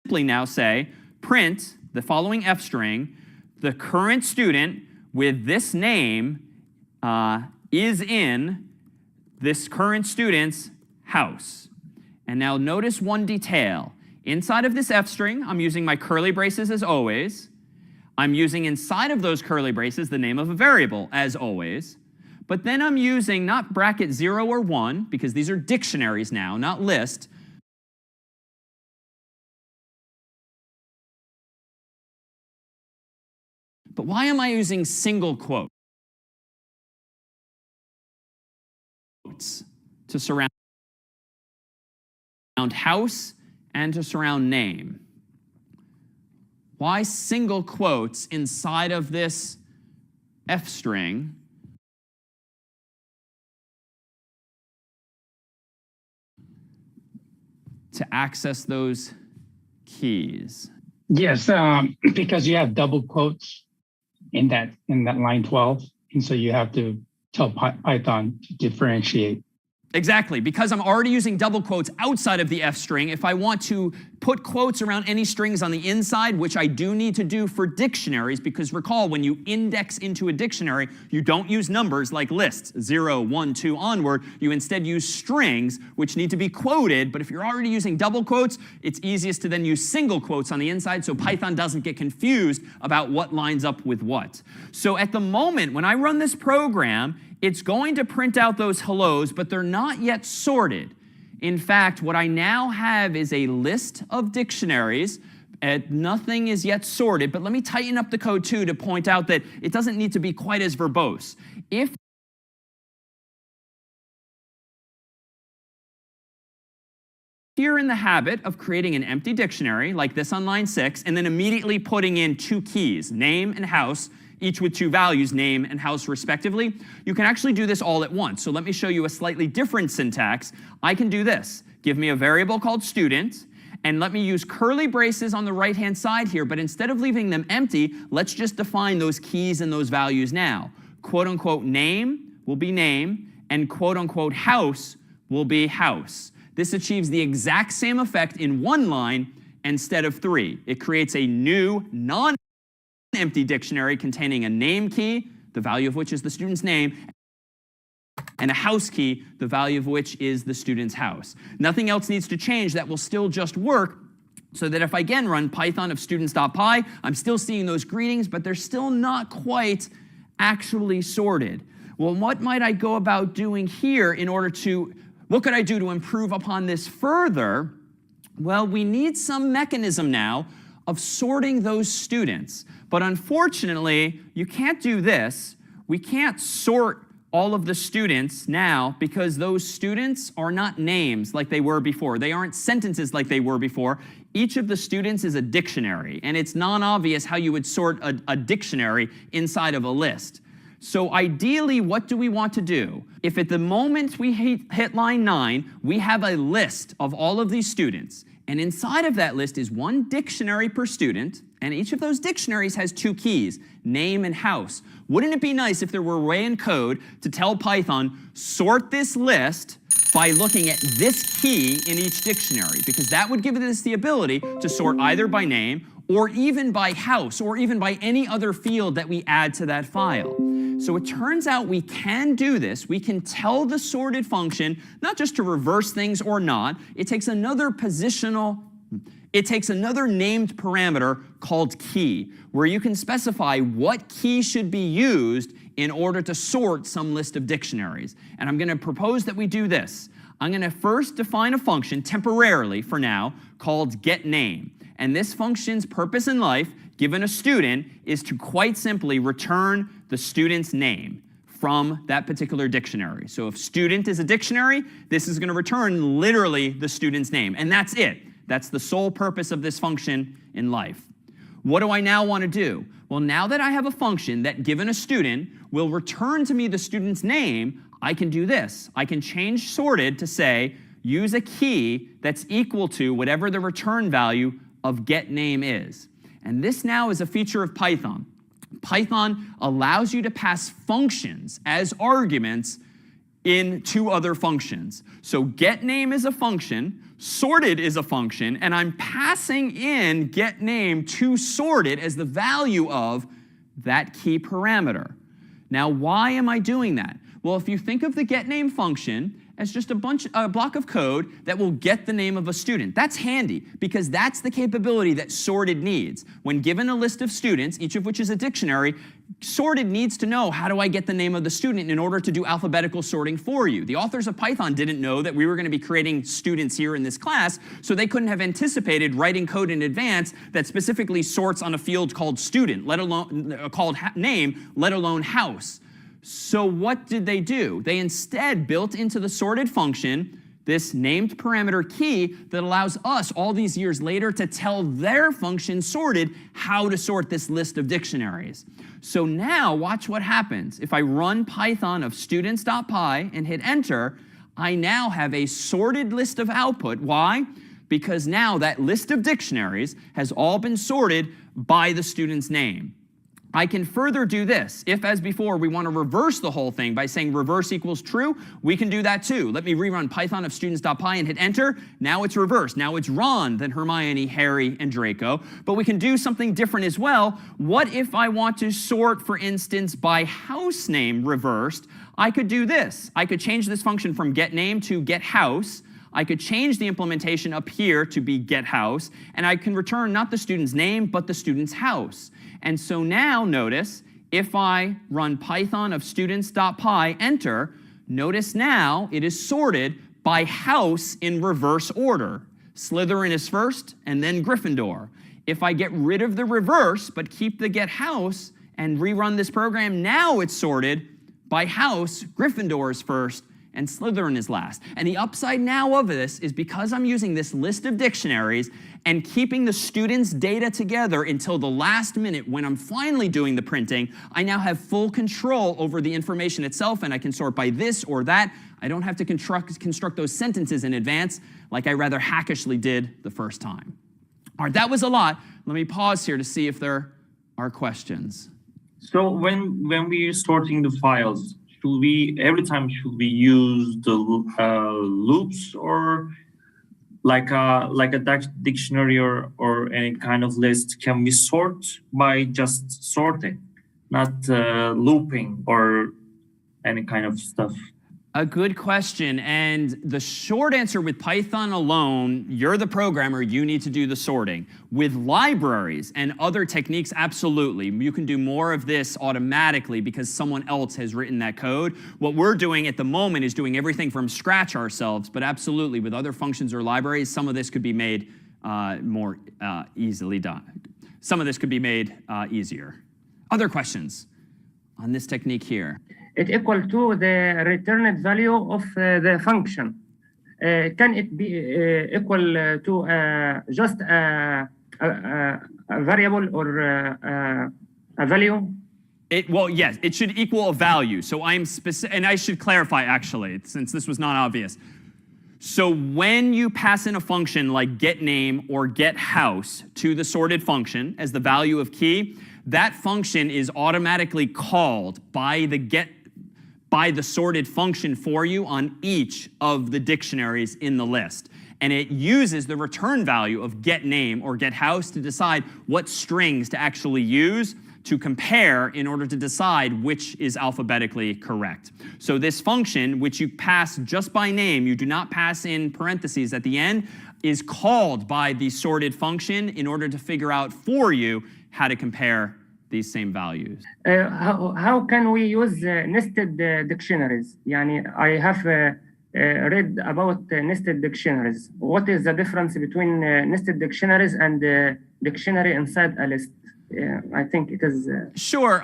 simply now say, print the following f string, the current student with this name is in this current student's house. And now notice one detail. Inside of this f string, I'm using my curly braces as always. I'm using inside of those curly braces the name of a variable as always. But then I'm using not bracket 0 or 1, because these are dictionaries now, not list. But why am I using single quotes to surround house and to surround name? Why single quotes inside of this f string? To access those keys. Yes, because you have double quotes in that line 12, and so you have to tell Python to differentiate. Exactly, because I'm already using double quotes outside of the f string, if I want to put quotes around any strings on the inside, which I do need to do for dictionaries, because recall, when you index into a dictionary, you don't use numbers like lists, 0, 1, 2 onward. You instead use strings, which need to be quoted, but if you're already using double quotes, it's easiest to then use single quotes on the inside so Python doesn't get confused about what lines up with what. So at the moment, when I run this program, it's going to print out those hellos, but they're not yet sorted. In fact, what I now have is a list of dictionaries, and nothing is yet sorted, but let me tighten up the code too to point out that it doesn't need to be quite as verbose. If you're in the habit of creating an empty dictionary, like this on line 6, and then immediately putting in 2 keys, name and house, each with 2 values, name and house respectively, you can actually do this all at once. So let me show you a slightly different syntax. I can do this. Give me a variable called student, and let me use curly braces on the right-hand side here, but instead of leaving them empty, let's just define those keys and those values now. Quote-unquote name will be name, and quote-unquote house will be house. This achieves the exact same effect in 1 line instead of 3. It creates a new non-empty dictionary containing a name key, the value of which is the student's name, and a house key, the value of which is the student's house. Nothing else needs to change. That will still just work, so that if I again run Python of students.py, I'm still seeing those greetings, but they're still not quite actually sorted. Well, what might I go about doing here in order to, what could I do to improve upon this further? Well, we need some mechanism now of sorting those students. But unfortunately, you can't do this. We can't sort all of the students now because those students are not names like they were before. They aren't sentences like they were before. Each of the students is a dictionary, and it's non-obvious how you would sort a dictionary inside of a list. So ideally, what do we want to do? If at the moment we hit line 9, we have a list of all of these students, and inside of that list is 1 dictionary per student, and each of those dictionaries has 2 keys, name and house. Wouldn't it be nice if there were a way in code to tell Python, sort this list by looking at this key in each dictionary? Because that would give us the ability to sort either by name or even by house or even by any other field that we add to that file. So it turns out we can do this. We can tell the sorted function not just to reverse things or not. It takes another named parameter called key, where you can specify what key should be used in order to sort some list of dictionaries. And I'm going to propose that we do this. I'm going to first define a function temporarily for now called getName. And this function's purpose in life, given a student, is to quite simply return the student's name from that particular dictionary. So if student is a dictionary, this is going to return literally the student's name. And that's it. That's the sole purpose of this function in life. What do I now want to do? Well, now that I have a function that, given a student, will return to me the student's name, I can do this. I can change sorted to say, use a key that's equal to whatever the return value of getName is. And this now is a feature of Python. Python allows you to pass functions as arguments in two other functions. So getName is a function, sorted is a function, and I'm passing in getName to sorted as the value of that key parameter. Now, why am I doing that? Well, if you think of the getName function as just a block of code that will get the name of a student. That's handy because that's the capability that sorted needs. When given a list of students, each of which is a dictionary, sorted needs to know, how do I get the name of the student in order to do alphabetical sorting for you? The authors of Python didn't know that we were going to be creating students here in this class, so they couldn't have anticipated writing code in advance that specifically sorts on a field called student, let alone called name, let alone house. So what did they do? They instead built into the sorted function this named parameter key that allows us all these years later to tell their function sorted how to sort this list of dictionaries. So now watch what happens. If I run Python of students.py and hit enter, I now have a sorted list of output. Why? Because now that list of dictionaries has all been sorted by the student's name. I can further do this. If, as before, we want to reverse the whole thing by saying reverse equals true, we can do that too. Let me rerun Python of students.py and hit enter. Now it's reversed. Now it's Ron, then Hermione, Harry, and Draco. But we can do something different as well. What if I want to sort, for instance, by house name reversed? I could do this. I could change this function from getName to getHouse. I could change the implementation up here to be getHouse, and I can return not the student's name, but the student's house. And so now notice, if I run Python of students.py, enter, notice now it is sorted by house in reverse order. Slytherin is first, and then Gryffindor. If I get rid of the reverse, but keep the getHouse and rerun this program, now it's sorted by house, Gryffindor is first, and Slytherin is last. And the upside now of this is because I'm using this list of dictionaries and keeping the students' data together until the last minute when I'm finally doing the printing, I now have full control over the information itself, and I can sort by this or that. I don't have to construct those sentences in advance like I rather hackishly did the first time. All right, that was a lot. Let me pause here to see if there are questions. So when we're sorting the files, should we use the loops, or like a dictionary or any kind of list? Can we sort by just sorting, not looping or any kind of stuff? A good question, and the short answer with Python alone, you're the programmer, you need to do the sorting. With libraries and other techniques, absolutely. You can do more of this automatically because someone else has written that code. What we're doing at the moment is doing everything from scratch ourselves, but absolutely, with other functions or libraries, some of this could be made more easily done. Some of this could be made easier. Other questions on this technique here? It equal to the returned value of the function. Can it be equal to just a variable or a value? Well, yes, it should equal a value. So I'm specific, and I should clarify actually, since this was not obvious. So when you pass in a function like getName or getHouse to the sorted function as the value of key, that function is automatically called by the sorted function for you on each of the dictionaries in the list. And it uses the return value of getName or getHouse to decide what strings to actually use to compare in order to decide which is alphabetically correct. So this function, which you pass just by name, you do not pass in parentheses at the end, is called by the sorted function in order to figure out for you how to compare these same values. How can we use nested dictionaries? I have read about nested dictionaries. What is the difference between nested dictionaries and dictionary inside a list? I think it is... Sure.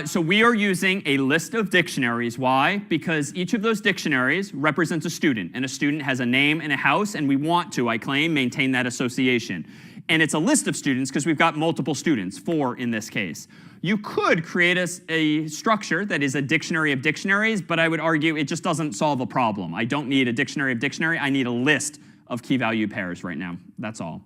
So we are using a list of dictionaries. Why? Because each of those dictionaries represents a student, and a student has a name and a house, and we want to, I claim, maintain that association. And it's a list of students because we've got multiple students, 4 in this case. You could create a structure that is a dictionary of dictionaries, but I would argue it just doesn't solve a problem. I don't need a dictionary of dictionary. I need a list of key value pairs right now. That's all.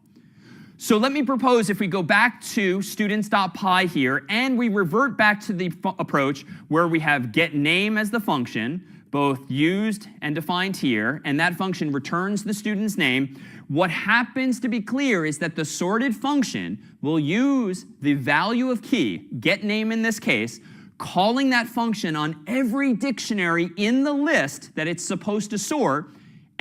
So let me propose if we go back to students.py here and we revert back to the approach where we have getName as the function, both used and defined here, and that function returns the student's name. What happens, to be clear, is that the sorted function will use the value of key, get name in this case, calling that function on every dictionary in the list that it's supposed to sort,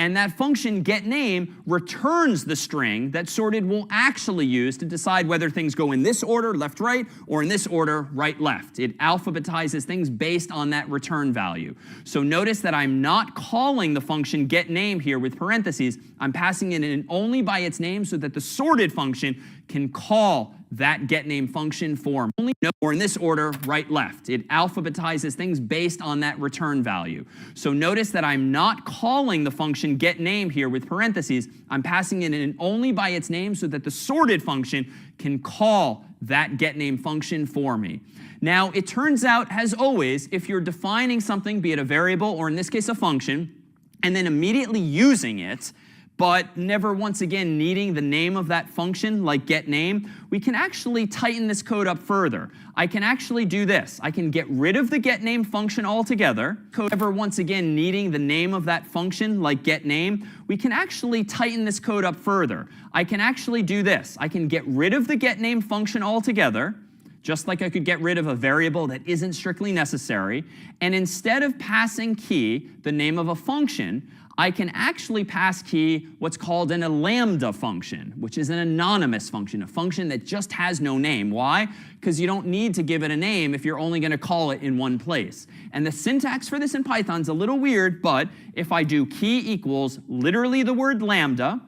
and that function getName returns the string that sorted will actually use to decide whether things go in this order, left, right, or in this order, right, left. It alphabetizes things based on that return value. So notice that I'm not calling the function getName here with parentheses. I'm passing it in only by its name so that the sorted function can call that getName function for only no, or in this order, right, left. It alphabetizes things based on that return value. So notice that I'm not calling the function getName here with parentheses. I'm passing it in only by its name so that the sorted function can call that getName function for me. Now, it turns out, as always, if you're defining something, be it a variable or in this case a function, and then immediately using it, but never once again needing the name of that function like getName, we can actually tighten this code up further. I can actually do this. I can get rid of the getName function altogether. Never once again needing the name of that function like getName, we can actually tighten this code up further. I can actually do this. I can get rid of the getName function altogether, just like I could get rid of a variable that isn't strictly necessary. And instead of passing key, the name of a function, I can actually pass key what's called a lambda function, which is an anonymous function, a function that just has no name. Why? Because you don't need to give it a name if you're only going to call it in one place. And the syntax for this in Python is a little weird, but if I do key equals literally the word lambda,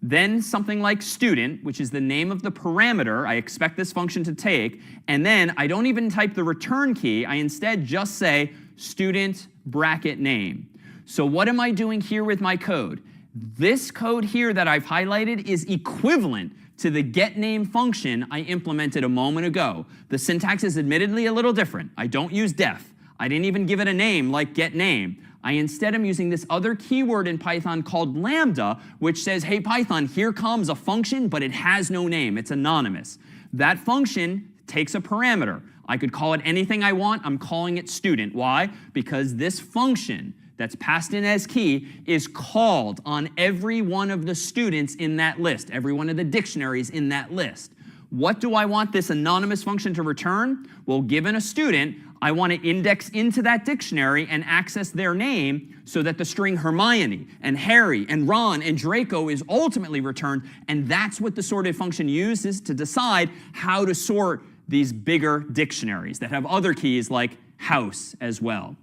then something like student, which is the name of the parameter I expect this function to take, and then I don't even type the return key. I instead just say student bracket name. So what am I doing here with my code? This code here that I've highlighted is equivalent to the getName function I implemented a moment ago. The syntax is admittedly a little different. I don't use def. I didn't even give it a name like getName. I instead am using this other keyword in Python called lambda, which says, hey Python, here comes a function, but it has no name. It's anonymous. That function takes a parameter. I could call it anything I want. I'm calling it student. Why? Because this function that's passed in as key is called on every one of the students in that list, every one of the dictionaries in that list. What do I want this anonymous function to return? Well, given a student, I want to index into that dictionary and access their name so that the string Hermione and Harry and Ron and Draco is ultimately returned, and that's what the sorted function uses to decide how to sort these bigger dictionaries that have other keys like house as well.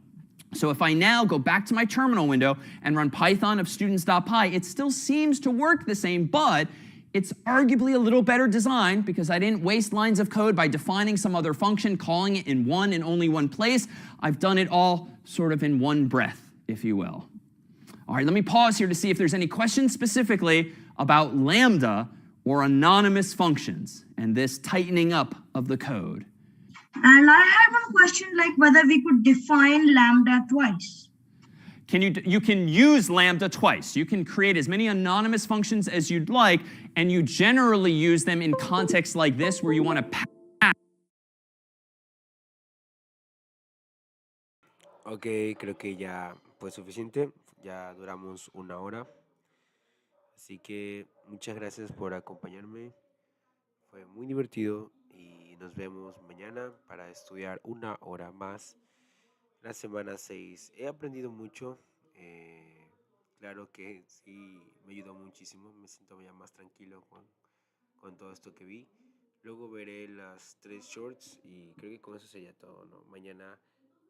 So if I now go back to my terminal window and run python of students.py, it still seems to work the same, but it's arguably a little better designed because I didn't waste lines of code by defining some other function, calling it in one and only one place. I've done it all sort of in one breath, if you will. All right, let me pause here to see if there's any questions specifically about lambda or anonymous functions and this tightening up of the code. And I have a question like whether we could define lambda twice. You can use lambda twice. You can create as many anonymous functions as you'd like, and you generally use them in contexts like this where you want to pass. Ok, creo que ya fue suficiente. Ya duramos una hora. Así que muchas gracias por acompañarme. Fue muy divertido y nos vemos mañana para estudiar una hora más. La semana 6 he aprendido mucho. Claro que sí, me ayudó muchísimo. Me siento ya más tranquilo con todo esto que vi. Luego veré las 3 shorts y creo que con eso sería todo, ¿no? Mañana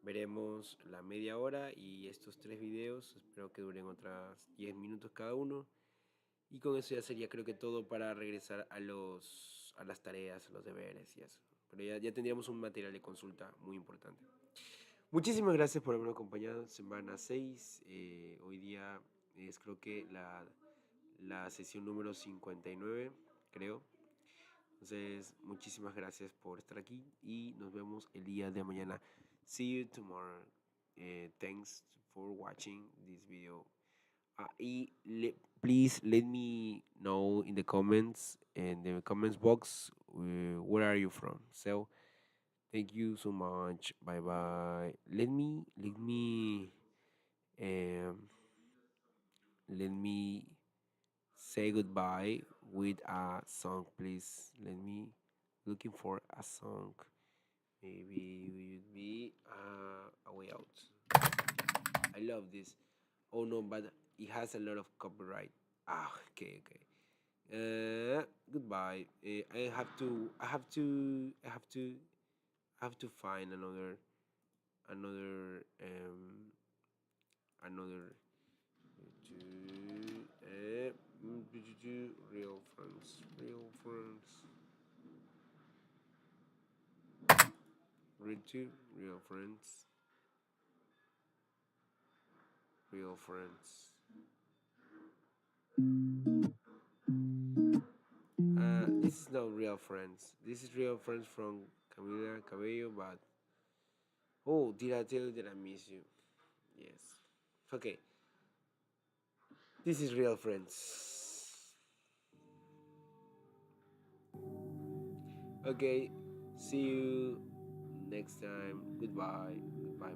veremos la media hora y estos 3 videos. Espero que duren otras 10 minutos cada uno. Y con eso ya sería creo que todo para regresar a las tareas, a los deberes y eso. Pero ya tendríamos un material de consulta muy importante. Muchísimas gracias por haberme acompañado. Semana 6. Hoy día es creo que la sesión número 59, creo. Entonces, muchísimas gracias por estar aquí y nos vemos el día de mañana. See you tomorrow. Thanks for watching this video. Please let me know in the comments box where are you from. So thank you so much. Bye bye. Let me Let me say goodbye with a song, please. Let me looking for a song. Maybe it would be A Way Out. I love this. Oh no, but it has a lot of copyright. Okay. Goodbye. I have to find another another real friends, real friends, real friends. This is not real friends. This is real friends from Camila Cabello, but oh, did I tell you that I miss you? Yes. Okay. This is real friends. Okay. See you next time. Goodbye. Bye.